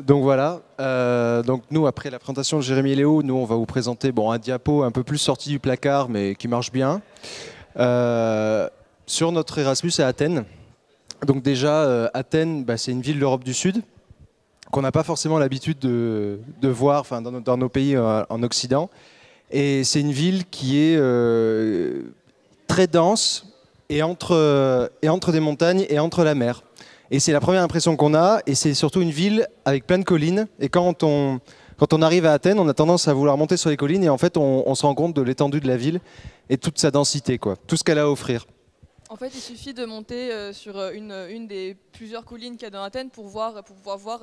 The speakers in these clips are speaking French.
Donc voilà, donc nous après la présentation de Jérémy et Léo, nous on va vous présenter un diapo un peu plus sorti du placard mais qui marche bien sur notre Erasmus à Athènes. Donc déjà Athènes, c'est une ville d'Europe du Sud qu'on n'a pas forcément l'habitude de voir dans nos pays en Occident, et c'est une ville qui est très dense et entre des montagnes et entre la mer. Et c'est la première impression qu'on a, et c'est surtout une ville avec plein de collines. Et quand on arrive à Athènes, on a tendance à vouloir monter sur les collines, et en fait, on se rend compte de l'étendue de la ville et toute sa densité, quoi, tout ce qu'elle a à offrir. En fait, il suffit de monter sur une des plusieurs collines qu'il y a dans Athènes pour pouvoir voir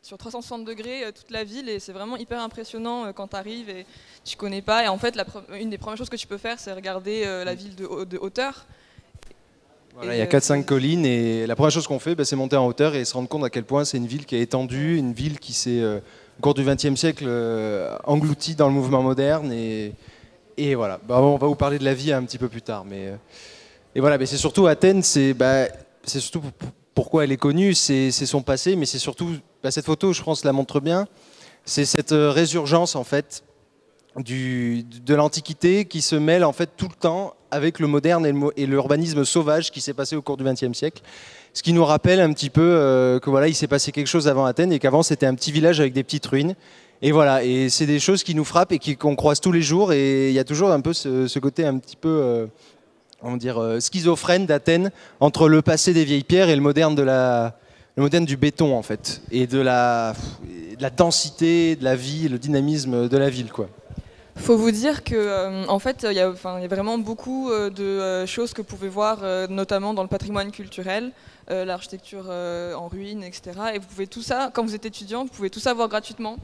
sur 360 degrés toute la ville, et c'est vraiment hyper impressionnant quand tu arrives et tu connais pas. Et en fait, une des premières choses que tu peux faire, c'est regarder la ville de hauteur. Voilà, il y a 4-5 collines, et la première chose qu'on fait, c'est monter en hauteur et se rendre compte à quel point c'est une ville qui est étendue, une ville qui s'est, au cours du XXe siècle, engloutie dans le mouvement moderne. Et voilà, on va vous parler de la vie un petit peu plus tard. Et voilà, c'est surtout Athènes, c'est surtout pourquoi elle est connue, c'est son passé, mais c'est surtout, cette photo, je pense, la montre bien, c'est cette résurgence en fait de l'Antiquité qui se mêle en fait tout le temps avec le moderne et l'urbanisme sauvage qui s'est passé au cours du XXe siècle. Ce qui nous rappelle un petit peu que voilà, il s'est passé quelque chose avant Athènes, et qu'avant c'était un petit village avec des petites ruines. Et voilà, et c'est des choses qui nous frappent et qu'on croise tous les jours. Et il y a toujours un peu ce côté un petit peu, schizophrène d'Athènes entre le passé des vieilles pierres et le moderne du béton en fait, et de la densité de la vie, le dynamisme de la ville, quoi. Faut vous dire que en fait, il y a vraiment beaucoup de choses que vous pouvez voir, notamment dans le patrimoine culturel, l'architecture en ruine, etc. Et vous pouvez tout ça, quand vous êtes étudiant, vous pouvez tout ça voir gratuitement.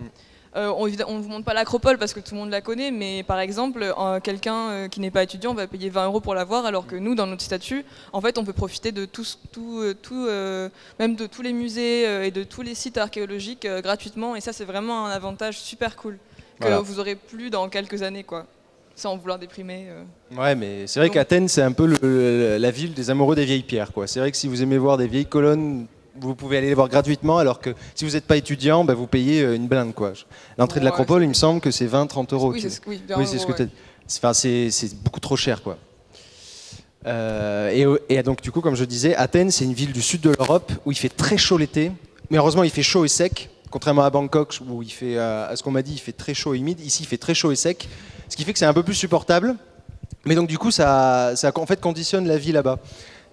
On ne vous montre pas l'Acropole parce que tout le monde la connaît, mais par exemple, quelqu'un qui n'est pas étudiant va payer 20 € pour la voir, alors que nous, dans notre statut, en fait, on peut profiter de même de tous les musées et de tous les sites archéologiques gratuitement. Et ça, c'est vraiment un avantage super cool que vous aurez plus dans quelques années, quoi, sans vouloir déprimer. Ouais, mais c'est vrai qu'Athènes, c'est un peu la ville des amoureux des vieilles pierres, quoi. C'est vrai que si vous aimez voir des vieilles colonnes, vous pouvez aller les voir gratuitement, alors que si vous n'êtes pas étudiant, vous payez une blinde, quoi. L'entrée de l'Acropole, il me semble que c'est 20-30 €. Oui, c'est ce que tu as dit. Enfin, c'est beaucoup trop cher, quoi. Et donc, du coup, comme je disais, Athènes, c'est une ville du sud de l'Europe où il fait très chaud l'été, mais heureusement, il fait chaud et sec. Contrairement à Bangkok, où il fait, à ce qu'on m'a dit, il fait très chaud et humide. Ici, il fait très chaud et sec, ce qui fait que c'est un peu plus supportable. Mais donc, du coup, ça en fait conditionne la vie là-bas.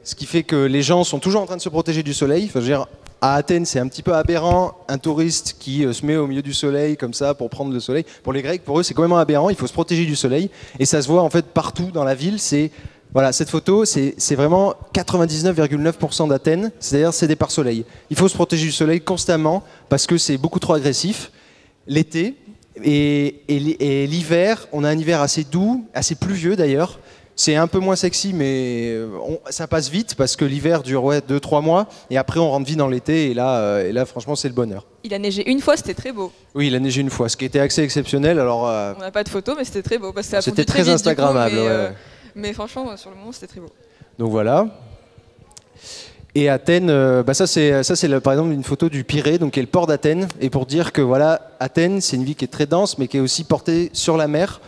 Ce qui fait que les gens sont toujours en train de se protéger du soleil. Enfin, je veux dire, à Athènes, c'est un petit peu aberrant, un touriste qui se met au milieu du soleil comme ça pour prendre le soleil. Pour les Grecs, pour eux, c'est complètement aberrant. Il faut se protéger du soleil. Et ça se voit en fait partout dans la ville. Voilà, cette photo, c'est vraiment 99,9% d'Athènes, c'est-à-dire c'est des pare-soleil. Il faut se protéger du soleil constamment parce que c'est beaucoup trop agressif. L'été et l'hiver, on a un hiver assez doux, assez pluvieux d'ailleurs. C'est un peu moins sexy, mais ça passe vite parce que l'hiver dure 2-3 mois et après on rentre vite dans l'été, et là franchement c'est le bonheur. Il a neigé une fois, c'était très beau. Oui, il a neigé une fois, ce qui était assez exceptionnel. Alors, on n'a pas de photos, mais c'était très beau. C'était très instagrammable. Mais franchement, sur le moment, c'était très beau. Donc voilà. Et Athènes, ça c'est par exemple une photo du Pirée, donc qui est le port d'Athènes. Et pour dire que voilà, Athènes, c'est une ville qui est très dense, mais qui est aussi portée sur la mer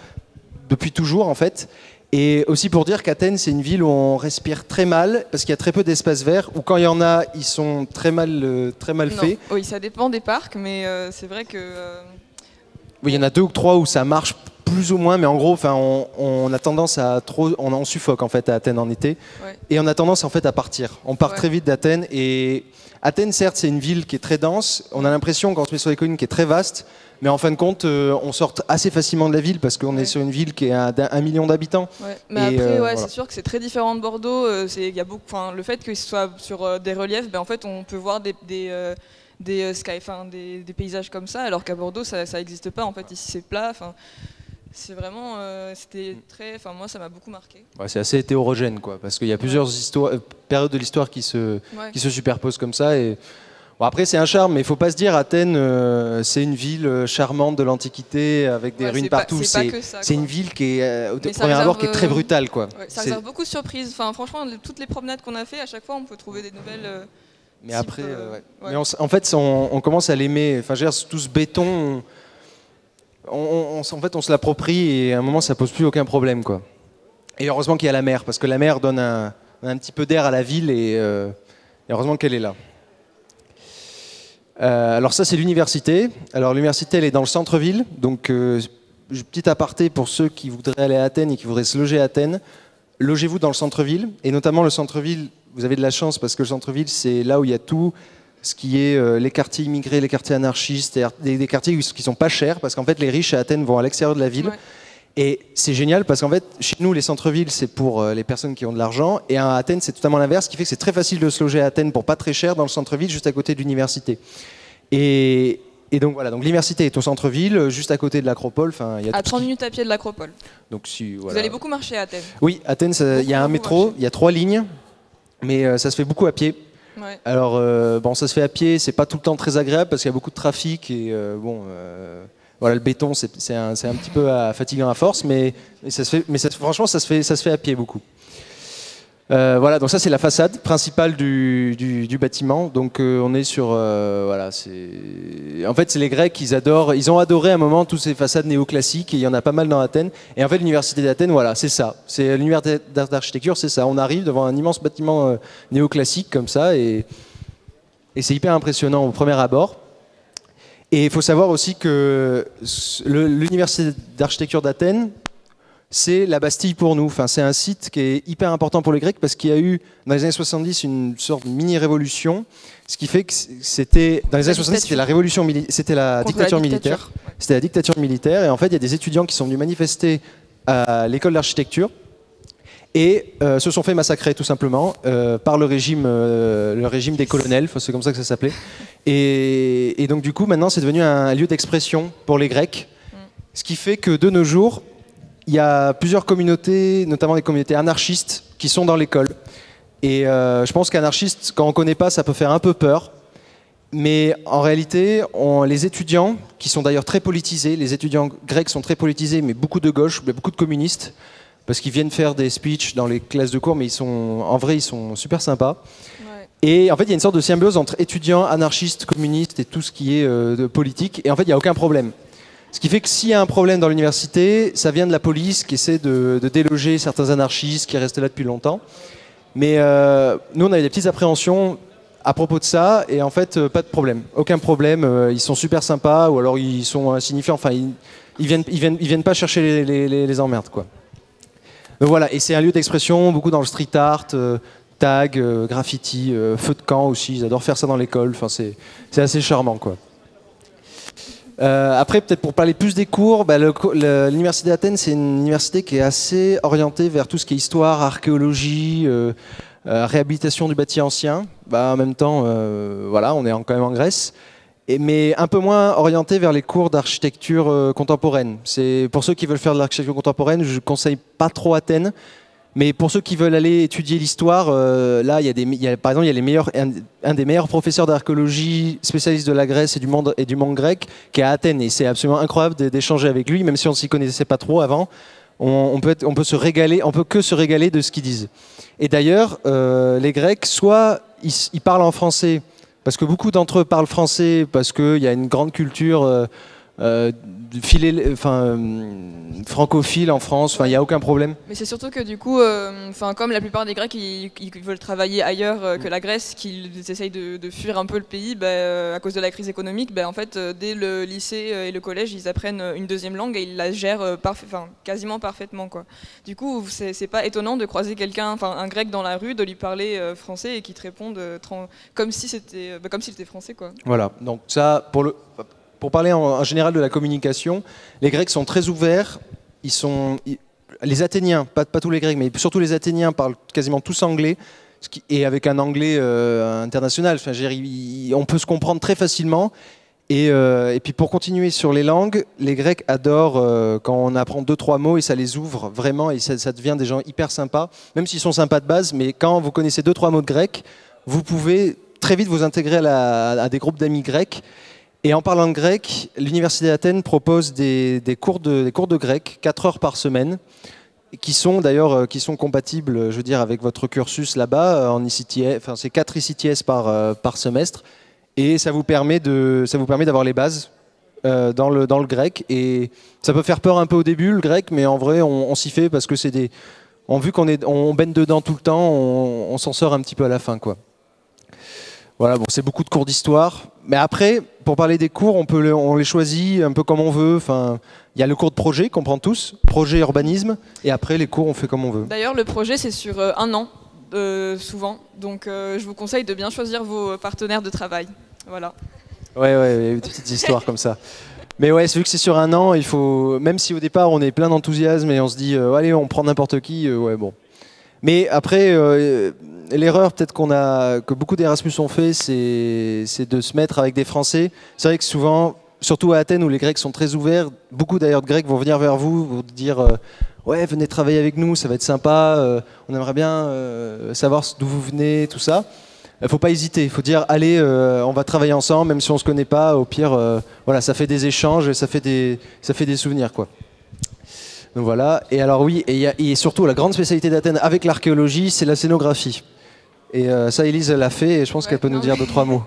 depuis toujours en fait. Et aussi pour dire qu'Athènes, c'est une ville où on respire très mal, parce qu'il y a très peu d'espaces verts, ou quand il y en a, ils sont très mal faits. Oui, ça dépend des parcs, mais c'est vrai que... Oui, il y en a 2 ou 3 où ça marche plus ou moins, mais en gros, on a tendance à on suffoque en fait à Athènes en été, ouais. Et on a tendance en fait à partir. On part très vite d'Athènes, et Athènes, certes, c'est une ville qui est très dense. On a l'impression, quand on se met sur les collines, qui est très vaste, mais en fin de compte, on sort assez facilement de la ville parce qu'on est sur une ville qui est à 1 million d'habitants. Ouais. Mais après, voilà. C'est sûr que c'est très différent de Bordeaux. Y a le fait qu'il soit sur des reliefs, en fait, on peut voir des paysages comme ça, alors qu'à Bordeaux, ça n'existe pas. En fait, ici, c'est plat. C'est vraiment, c'était très, moi ça m'a beaucoup marqué. Ouais, c'est assez hétérogène, quoi, parce qu'il y a plusieurs périodes de l'histoire qui se superposent comme ça. Et bon, après c'est un charme, mais il faut pas se dire c'est une ville charmante de l'Antiquité avec des ruines partout. C'est une ville qui est au premier abord qui est très brutale, quoi. Ouais, ça réserve beaucoup de surprises. Franchement, toutes les promenades qu'on a fait, à chaque fois on peut trouver des Mais après, ouais. Mais en fait, on commence à l'aimer. Enfin, je veux dire, tout ce béton, en fait, on se l'approprie et à un moment, ça pose plus aucun problème, quoi. Et heureusement qu'il y a la mer, parce que la mer donne un petit peu d'air à la ville et heureusement qu'elle est là. Alors ça, c'est l'université. Alors l'université, elle est dans le centre-ville, donc petit aparté pour ceux qui voudraient aller à Athènes et qui voudraient se loger à Athènes. Logez-vous dans le centre-ville, et notamment le centre-ville, vous avez de la chance parce que le centre-ville, c'est là où il y a tout ce qui est les quartiers immigrés, les quartiers anarchistes, des quartiers qui sont pas chers, parce qu'en fait les riches à Athènes vont à l'extérieur de la ville. Ouais. Et c'est génial parce qu'en fait, chez nous, les centres-villes, c'est pour les personnes qui ont de l'argent, et à Athènes, c'est totalement l'inverse, ce qui fait que c'est très facile de se loger à Athènes pour pas très cher dans le centre-ville, juste à côté de l'université. Et donc voilà, donc l'université est au centre-ville, juste à côté de l'Acropole. À 30 minutes à pied de l'Acropole. Donc, voilà. Vous allez beaucoup marcher à Athènes? Oui, Athènes, il y a un métro, il y a 3 lignes, mais ça se fait beaucoup à pied. Ouais. Alors, bon, ça se fait à pied, c'est pas tout le temps très agréable parce qu'il y a beaucoup de trafic et voilà, le béton, c'est un petit peu fatigant à force, mais franchement, ça se fait à pied beaucoup. Voilà, donc ça c'est la façade principale du bâtiment. Donc on est sur, voilà, en fait c'est les Grecs, ils ont adoré à un moment toutes ces façades néoclassiques et il y en a pas mal dans Athènes. Et en fait l'université d'Athènes, voilà, c'est ça, c'est l'université d'architecture, c'est ça. On arrive devant un immense bâtiment néoclassique comme ça et c'est hyper impressionnant au premier abord. Et il faut savoir aussi que l'université d'architecture d'Athènes, c'est la Bastille pour nous. Enfin, c'est un site qui est hyper important pour les Grecs parce qu'il y a eu dans les années 70 une sorte de mini-révolution, ce qui fait que c'était dans les années 70 c'était la révolution, c'était la dictature militaire. C'était la dictature militaire et en fait il y a des étudiants qui sont venus manifester à l'école d'architecture et se sont fait massacrer tout simplement par le régime des colonels, c'est comme ça que ça s'appelait. Et donc du coup maintenant c'est devenu un lieu d'expression pour les Grecs, ce qui fait que de nos jours il y a plusieurs communautés, notamment des communautés anarchistes, qui sont dans l'école. Et je pense qu'anarchiste, quand on ne connaît pas, ça peut faire un peu peur. Mais en réalité, les étudiants, qui sont d'ailleurs très politisés, les étudiants grecs sont très politisés, mais beaucoup de gauche, beaucoup de communistes, parce qu'ils viennent faire des speeches dans les classes de cours, mais en vrai, ils sont super sympas. Ouais. Et en fait, il y a une sorte de symbiose entre étudiants, anarchistes, communistes et tout ce qui est de politique. Et en fait, il n'y a aucun problème. Ce qui fait que s'il y a un problème dans l'université, ça vient de la police qui essaie de déloger certains anarchistes qui restent là depuis longtemps. Mais nous, on avait des petites appréhensions à propos de ça, et en fait, pas de problème. Aucun problème, ils sont super sympas, ou alors ils sont insignifiants, enfin, ils viennent pas chercher les emmerdes, quoi. Donc voilà, et c'est un lieu d'expression, beaucoup dans le street art, tag, graffiti, feu de camp aussi, ils adorent faire ça dans l'école, enfin, c'est assez charmant, quoi. Après, peut-être pour parler plus des cours, l'université d'Athènes, c'est une université qui est assez orientée vers tout ce qui est histoire, archéologie, réhabilitation du bâti ancien. En même temps, voilà, on est quand même en Grèce, mais un peu moins orientée vers les cours d'architecture contemporaine. C'est pour ceux qui veulent faire de l'architecture contemporaine, je ne conseille pas trop Athènes. Mais pour ceux qui veulent aller étudier l'histoire, là, par exemple, il y a un des meilleurs professeurs d'archéologie, spécialiste de la Grèce et du monde grec, qui est à Athènes. Et c'est absolument incroyable d'échanger avec lui, même si on ne s'y connaissait pas trop avant. On peut que se régaler de ce qu'ils disent. Et d'ailleurs, les Grecs, soit ils parlent en français, parce que beaucoup d'entre eux parlent français, parce qu'il y a une grande culture francophile en France, il n'y a aucun problème. Mais c'est surtout que du coup, comme la plupart des Grecs ils veulent travailler ailleurs que la Grèce, qu'ils essayent de fuir un peu le pays à cause de la crise économique, en fait, dès le lycée et le collège, ils apprennent une deuxième langue et ils la gèrent quasiment parfaitement, quoi. Du coup, c'est pas étonnant de croiser quelqu'un, un Grec dans la rue, de lui parler français et qu'il te réponde comme si c'était français, quoi. Voilà, donc ça, pour parler en général de la communication, les Grecs sont très ouverts. Les Athéniens, pas tous les Grecs, mais surtout les Athéniens parlent quasiment tous anglais, et avec un anglais international. On peut se comprendre très facilement. Et puis pour continuer sur les langues, les Grecs adorent quand on apprend 2-3 mots et ça les ouvre vraiment, et ça devient des gens hyper sympas, même s'ils sont sympas de base, mais quand vous connaissez 2-3 mots de grec, vous pouvez très vite vous intégrer à des groupes d'amis grecs. Et en parlant de grec, l'université d'Athènes propose des cours de grec, 4 heures par semaine. qui sont d'ailleurs qui sont compatibles, je veux dire, avec votre cursus là-bas en ICTS. Enfin, c'est 4 ICTS par semestre, et ça vous permet d'avoir les bases dans le grec. Et ça peut faire peur un peu au début le grec, mais en vrai, on s'y fait parce que vu on baigne dedans tout le temps, on s'en sort un petit peu à la fin, quoi. Voilà, bon, c'est beaucoup de cours d'histoire. Mais après, pour parler des cours, on les choisit un peu comme on veut. Enfin, il y a le cours de projet qu'on prend tous, projet urbanisme, et après les cours, on fait comme on veut. D'ailleurs, le projet, c'est sur 1 an, souvent. Donc, je vous conseille de bien choisir vos partenaires de travail. Voilà. Ouais, il y a des petites histoires comme ça. Mais ouais, vu que c'est sur 1 an, il faut, même si au départ on est plein d'enthousiasme et on se dit, allez, on prend n'importe qui, ouais, bon. Mais après, l'erreur peut-être que beaucoup d'Erasmus ont fait, c'est de se mettre avec des Français. C'est vrai que souvent, surtout à Athènes où les Grecs sont très ouverts, beaucoup d'ailleurs de Grecs vont venir vers vous, vous dire ouais, venez travailler avec nous, ça va être sympa, on aimerait bien savoir d'où vous venez, tout ça. Il ne faut pas hésiter, il faut dire allez, on va travailler ensemble, même si on ne se connaît pas, au pire, voilà, ça fait des échanges et ça fait des souvenirs, quoi. Donc voilà, et alors oui, et surtout la grande spécialité d'Athènes avec l'archéologie, c'est la scénographie. Et ça, Élise l'a fait, et je pense qu'elle peut nous dire 2-3 mots.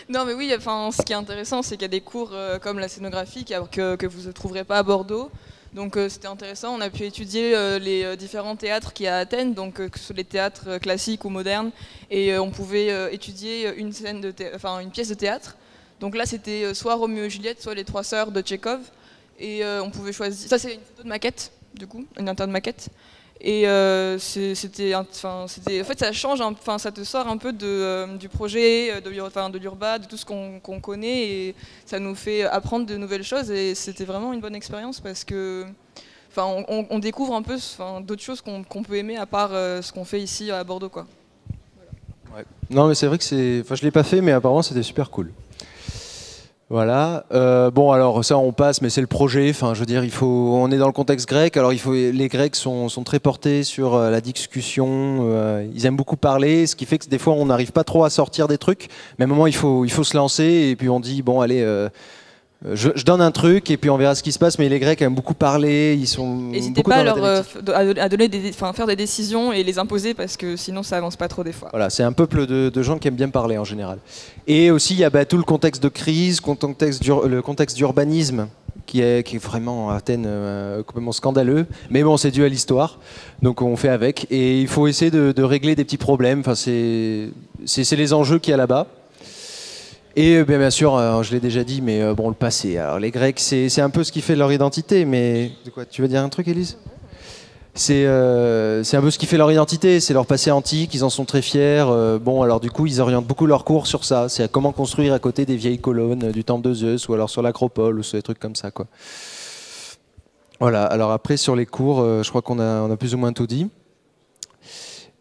Non mais oui, enfin, ce qui est intéressant, c'est qu'il y a des cours comme la scénographie que vous ne trouverez pas à Bordeaux. Donc c'était intéressant, on a pu étudier les différents théâtres qu'il y a à Athènes, donc que ce soit les théâtres classiques ou modernes, et on pouvait étudier une pièce de théâtre. Donc là c'était soit Roméo et Juliette, soit Les Trois Sœurs de Tchekhov. Et on pouvait choisir. Ça, c'est une photo de maquette, du coup, une interne maquette. Et en fait, ça change, ça te sort un peu du projet, de l'urba, de tout ce qu'on connaît, et ça nous fait apprendre de nouvelles choses. Et c'était vraiment une bonne expérience parce que, on découvre un peu, d'autres choses qu'on peut aimer à part ce qu'on fait ici à Bordeaux, quoi. Voilà. Ouais. Non, mais c'est vrai que je l'ai pas fait, mais apparemment, c'était super cool. Voilà. Bon, alors ça, on passe, mais c'est le projet. Enfin, je veux dire, on est dans le contexte grec. Alors, les Grecs sont très portés sur la discussion. Ils aiment beaucoup parler, ce qui fait que des fois, on n'arrive pas trop à sortir des trucs. Mais à un moment, il faut se lancer. Et puis, on dit, bon, allez, je donne un truc, et puis on verra ce qui se passe. Mais les Grecs aiment beaucoup parler. Ils sont. N'hésitez pas à donner faire des décisions et les imposer, parce que sinon, ça avance pas trop des fois. Voilà, c'est un peuple de gens qui aiment bien parler en général. Et aussi, il y a tout le contexte de crise, le contexte d'urbanisme qui est vraiment à Athènes complètement scandaleux. Mais bon, c'est dû à l'histoire, donc on fait avec. Et il faut essayer de régler des petits problèmes. Enfin, c'est les enjeux qu'il y a là-bas. Et bien sûr, je l'ai déjà dit, mais bon, le passé. Alors les Grecs, c'est un peu ce qui fait leur identité. Mais de quoi, tu veux dire un truc, Élise ? C'est un peu ce qui fait leur identité, c'est leur passé antique, ils en sont très fiers. Bon, alors du coup, ils orientent beaucoup leurs cours sur ça. C'est comment construire à côté des vieilles colonnes du temple de Zeus, ou alors sur l'acropole, ou sur des trucs comme ça, quoi. Voilà, alors après, sur les cours, je crois qu'on a plus ou moins tout dit.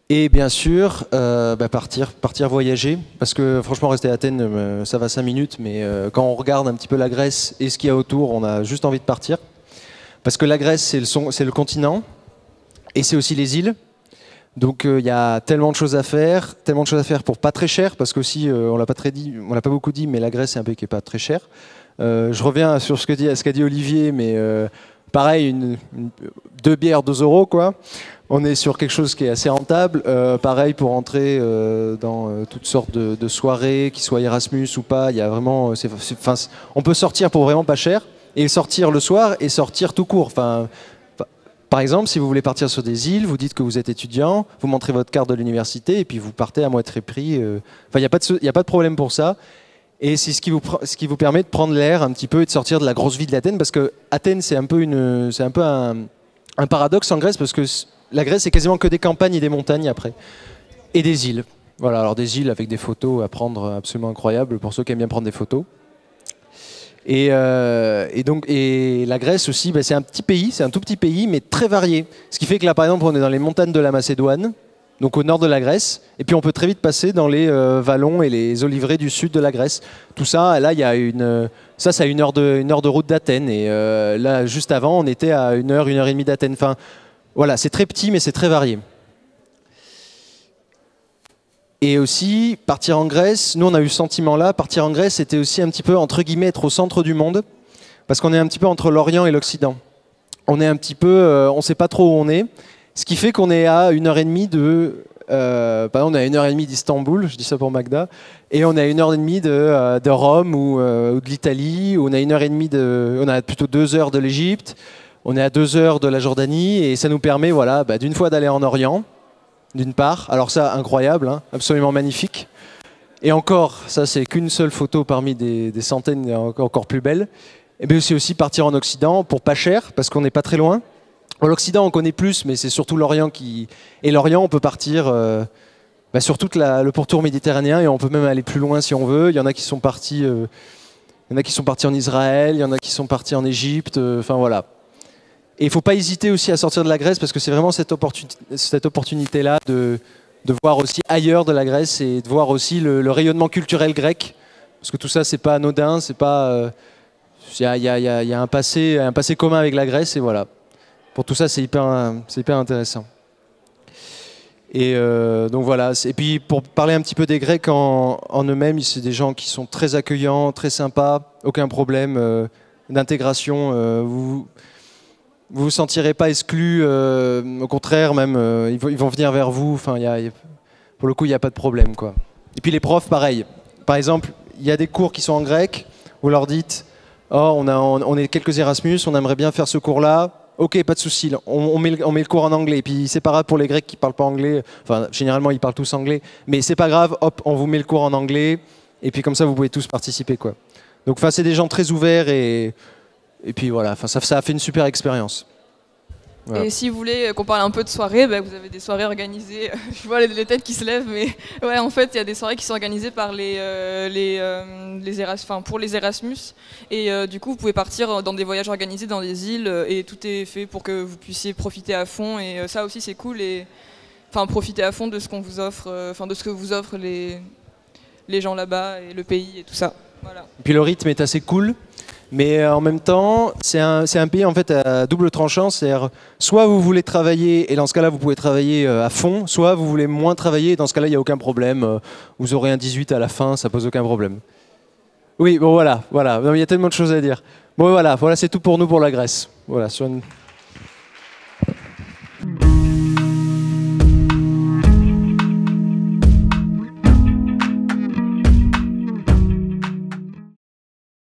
Et bien sûr, partir voyager, parce que franchement, rester à Athènes, ça va 5 minutes, mais quand on regarde un petit peu la Grèce et ce qu'il y a autour, on a juste envie de partir. Parce que la Grèce, c'est le continent. Et c'est aussi les îles. Donc il y a tellement de choses à faire pour pas très cher, parce qu'aussi, on l'a pas beaucoup dit, mais la Grèce, c'est un pays qui est pas très cher. Je reviens sur ce qu'a dit Olivier, mais pareil, 2 bières, 2 €, quoi. On est sur quelque chose qui est assez rentable. Pareil pour entrer dans toutes sortes de soirées, qu'ils soient Erasmus ou pas. Il y a vraiment, on peut sortir pour vraiment pas cher, et sortir le soir et sortir tout court. Enfin, par exemple, si vous voulez partir sur des îles, vous dites que vous êtes étudiant, vous montrez votre carte de l'université et puis vous partez à moitié prix. Enfin, il n'y a pas de problème pour ça. Et c'est ce qui vous permet de prendre l'air un petit peu et de sortir de la grosse vie de l'Athènes, parce que Athènes, c'est un peu un paradoxe en Grèce, parce que la Grèce, c'est quasiment que des campagnes et des montagnes après. Et des îles. Voilà, alors des îles avec des photos à prendre absolument incroyables pour ceux qui aiment bien prendre des photos. Et la Grèce aussi, c'est un petit pays, c'est un tout petit pays, mais très varié. Ce qui fait que là, par exemple, on est dans les montagnes de la Macédoine, donc au nord de la Grèce, et puis on peut très vite passer dans les vallons et les oliveraies du sud de la Grèce. Tout ça, là, il y a ça a 1 heure de route d'Athènes, et là, juste avant, on était à 1 heure, 1 heure et demie d'Athènes. Enfin, voilà, c'est très petit, mais c'est très varié. Et aussi, partir en Grèce, nous on a eu ce sentiment-là, partir en Grèce c'était aussi un petit peu, entre guillemets, être au centre du monde, parce qu'on est un petit peu entre l'Orient et l'Occident. on est un petit peu, on ne sait pas trop où on est. Ce qui fait qu'on est à 1h30 de... par exemple, on est à 1h30 d'Istanbul, je dis ça pour Magda, et on est à 1h30 de Rome ou de l'Italie, on a 1h30 on a plutôt 2 heures de l'Égypte, on est à 2 heures de la Jordanie, et ça nous permet, voilà, d'une fois d'aller en Orient, d'une part. Alors ça, incroyable, hein, absolument magnifique. Et encore, ça c'est qu'une seule photo parmi des centaines encore plus belles. Et bien c'est aussi partir en Occident pour pas cher, parce qu'on n'est pas très loin. L'Occident on connaît plus, mais c'est surtout l'Orient qui... Et l'Orient on peut partir sur tout le pourtour méditerranéen, et on peut même aller plus loin si on veut. Il y en a qui sont partis, en Israël, il y en a qui sont partis en Égypte, enfin voilà. Et il ne faut pas hésiter aussi à sortir de la Grèce, parce que c'est vraiment cette opportunité-là de voir aussi ailleurs de la Grèce, et de voir aussi le rayonnement culturel grec, parce que tout ça c'est pas anodin, c'est pas... Il y a un passé commun avec la Grèce, et voilà. Pour tout ça, c'est hyper intéressant. Et donc voilà. Et puis pour parler un petit peu des Grecs en eux-mêmes, c'est des gens qui sont très accueillants, très sympas, aucun problème d'intégration. Vous vous sentirez pas exclu, au contraire, même ils vont venir vers vous. Enfin, pour le coup, il n'y a pas de problème, quoi. Et puis les profs, pareil. Par exemple, il y a des cours qui sont en grec. Vous leur dites, oh, on est quelques Erasmus, on aimerait bien faire ce cours-là. Ok, pas de souci. On met le cours en anglais. Et puis c'est pas grave pour les Grecs qui parlent pas anglais. Enfin, généralement ils parlent tous anglais. Mais c'est pas grave. Hop, on vous met le cours en anglais. Et puis comme ça, vous pouvez tous participer, quoi. Donc, enfin, c'est des gens très ouverts et puis voilà. Enfin, ça a fait une super expérience. Voilà. Et si vous voulez qu'on parle un peu de soirées, vous avez des soirées organisées. Je vois les têtes qui se lèvent, mais ouais, en fait, il y a des soirées qui sont organisées par pour les Erasmus. Et du coup, vous pouvez partir dans des voyages organisés dans des îles, et tout est fait pour que vous puissiez profiter à fond. Et ça aussi, c'est cool. Et enfin, profiter à fond de ce qu'on vous offre, de ce que vous offrent les gens là-bas et le pays et tout ça. Voilà. Et puis le rythme est assez cool. Mais en même temps, c'est un pays en fait à double tranchant. C'est-à-dire, soit vous voulez travailler, et dans ce cas-là, vous pouvez travailler à fond, soit vous voulez moins travailler, et dans ce cas-là, il n'y a aucun problème. Vous aurez un 18 à la fin, ça pose aucun problème. Oui, bon voilà. Non, il y a tellement de choses à dire. Bon voilà, c'est tout pour nous pour la Grèce. Voilà, sur une...